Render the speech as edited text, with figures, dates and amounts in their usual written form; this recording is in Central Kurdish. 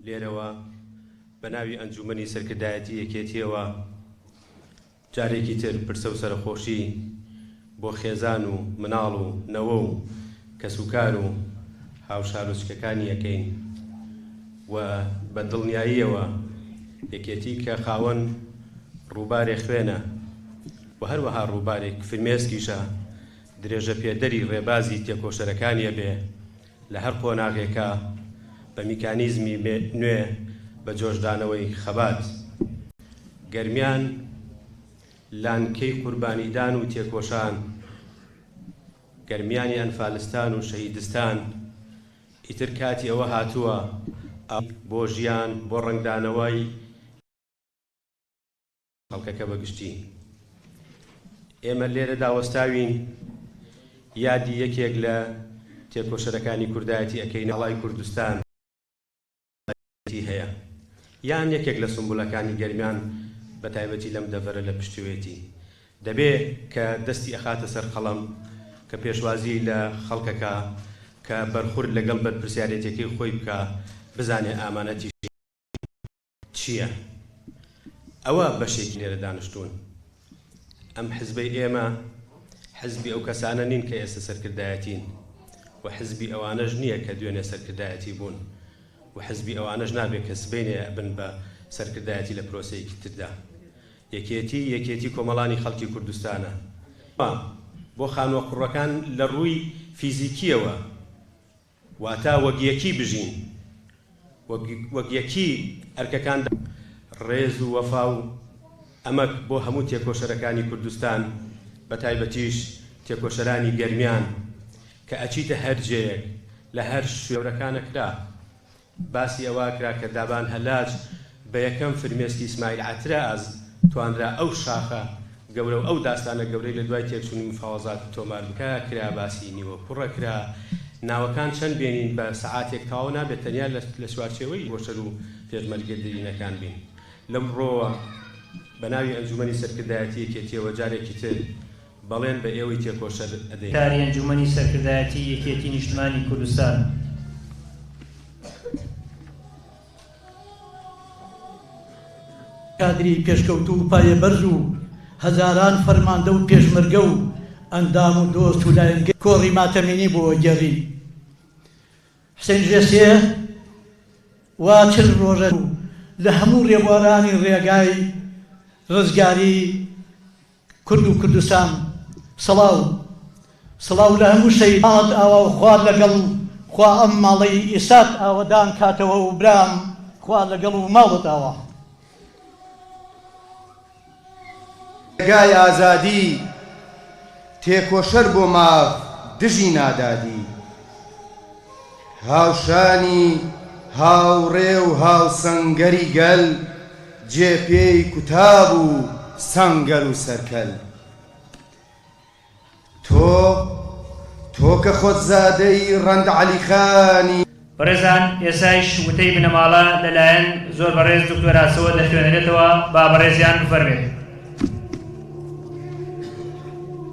لێرەوە بەناوی ئەنجومەنی سەرکردایەتی یەکێتیەوە جارێکی تر پرسە و سەرخۆشی بۆ خێزان و مناڵ و نەوە و کەسوکار و هاوشار و چکەکانی یەکەین و بە دڵنیاییەوە یەکێتی کە خاوەن ڕووبارێک خوێنە و هەروەها ڕووبارێک فرمێسکیشە درێژە پێدەری ڕێبازی تێکۆشەرەکانیە بێ لە هەر قۆناغێکە بە میکانیزمی نوێ بە جۆشدانەوەی خەبات گەرمیان لانکەی قوربانیدان و تێکۆشان گەرمیانی ئەنفالستان و شەهیدستان ئیتر کاتی ئەوە هاتووە بۆ ژیان بۆ ڕنگدانەوەی خەڵکەکە بەگشتی. ئێمە لێرە داوەستاوین یادی یەکێک لە تێکۆشەرەکانی کوردایەتی ئەەکەین هەڵای کوردستان هەیە یان یەکێک لە سمبولەکانی گەرمیان بە تایبەتی لەم دەڤەرە لە پشتوێتی دەبێ کە دەستی ئەخاتە سەر قەڵەم کە پێشوازی لە خەڵکەکە کە بەرخورد لەگەڵ بەرپرسیارەتێکی خۆی بکە بزانێ ئامانەتی چییە. ئەوە بەشێکی لێرە دانیشتوون. ئەم حزبەی ئێمە حزبی ئەو کەسانە نین کە ئێستا سەرکردایەتین و حزبی ئەوانەش نییە کە دوێنێ سەرکردایەتی بوون و حزبی ئەوانەش نابێت کە سبەینێ بن بە سەرکردایەتی لە پرۆسەیەکی تردا. یەکێتی کۆمەڵانی خەڵکی کوردستانە بۆ خانووە قوڕەکان لە ڕووی فیزیکیەوە واتە وەگیەکی بژین وەگیەکی ئەرکەکان ڕێز و وەفا و ئەمەک بۆ هەموو تێکۆشەرەکانی کوردستان بە تایبەتیش تێکۆشەرانی گەرمیان کە ئەچیتە هەر جێیەک لە هەر شوێورەکانە کرا باسی ئەوە کرا کە دابان هەلاج بە یەکەم فرمێسکی ئیسماعیل عەتراز توانرا ئەو شاخە گەورە و ئەو داستانە گەورەی لە دوای تێکچوونی مفاوەزات تۆمار بکە کرا باسی نیوە کوڕە کرا ناوەکان چەند بێنین بە سەعاتێک تاوا نابێت تەنیا لە سوارچێوەی بۆشەر و پێشمەرگەدرینەکان بین. لەم ڕۆوە بە ناوی ئەنجومەنی سەرکردایەتی یەکێتیەوە جارێکی تر بەڵێن بە ئێوەی تێکۆشەر ئەدەین. کاری ئەنجومەنی سەرکردایەتی یەکێتی نیشتمانی کوردستان کادری پێشکەوتوو و پایە بەرز و هەزاران فەرماندە و پێشمەرگە و ئەندام و دۆست و لایەنگەی کۆڕی ماتەمینی بۆ گەڕین. حسێن ژێسێ وا چل ڕۆژە لە هەموو ڕێبوارانی ڕێگای ڕزگاری کورد و کوردستان سڵاو لە هەموو شەیدات ئاوا و خوار لەگەڵ خوا ئەم ماڵەی ئیسات ئاوەدان کاتەوە و برام خوا لەگەڵ و ماڵت ئاوا. ڕێگای ئازادی تێکۆشەر بۆ ماڤ دژی نادادی هاوشانی هاوڕێ و هاوسەنگەری گەل جێپێی کوتاب و سەنگەر و سەرکەل تۆ کە خۆت زادەی ڕەند عەلیخانی بەڕێزان ئێسایش وتەی بنەماڵە لەلایەن زۆر بەڕێز دکتۆر ئاسەوە دەخوێنرێتەوە با بەڕێزیان بفەرمێت.